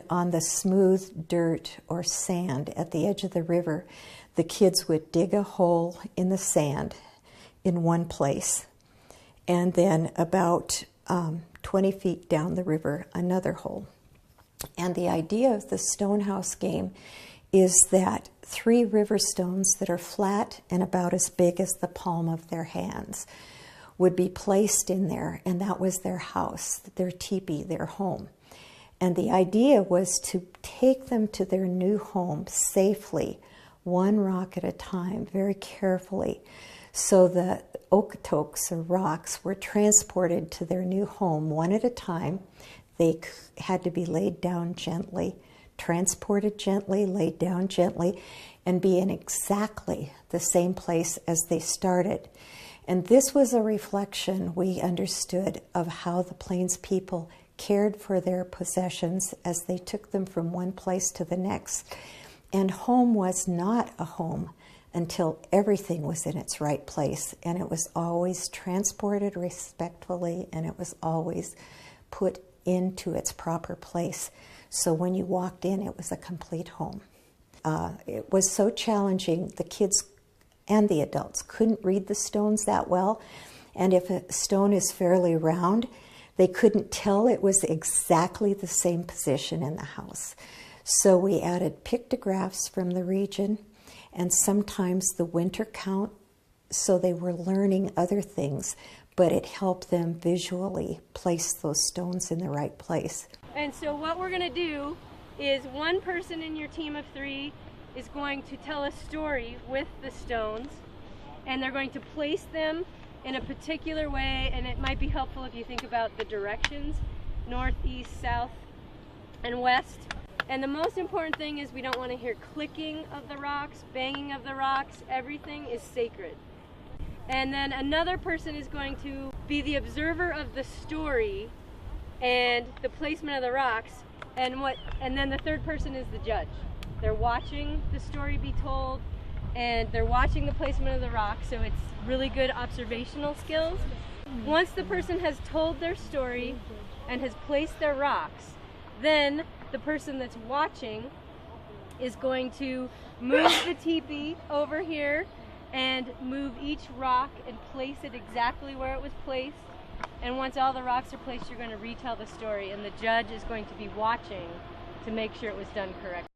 On the smooth dirt or sand at the edge of the river, the kids would dig a hole in the sand in one place, and then about 20 feet down the river, another hole. And the idea of the Stonehouse game is that 3 river stones that are flat and about as big as the palm of their hands would be placed in there, and that was their house, their teepee, their home. And the idea was to take them to their new home safely, one rock at a time, very carefully. So the okatoks, or rocks, were transported to their new home one at a time. They had to be laid down gently, transported gently, laid down gently, and be in exactly the same place as they started. And this was a reflection, we understood, of how the Plains people cared for their possessions as they took them from one place to the next. And home was not a home until everything was in its right place, and it was always transported respectfully, and it was always put into its proper place. So when you walked in, it was a complete home. It was so challenging. The kids and the adults couldn't read the stones that well, and if a stone is fairly round, they couldn't tell it was exactly the same position in the house. So we added pictographs from the region and sometimes the winter count, so they were learning other things, but it helped them visually place those stones in the right place. And so what we're going to do is one person in your team of 3 is going to tell a story with the stones, and they're going to place them in a particular way, and it might be helpful if you think about the directions, north, east, south, and west. And the most important thing is we don't want to hear clicking of the rocks, banging of the rocks. Everything is sacred. And then another person is going to be the observer of the story and the placement of the rocks, and then the third person is the judge. They're watching the story be told, and they're watching the placement of the rocks, so it's really good observational skills. Once the person has told their story and has placed their rocks, then the person that's watching is going to move the teepee over here and move each rock and place it exactly where it was placed. And once all the rocks are placed, you're going to retell the story, and the judge is going to be watching to make sure it was done correctly.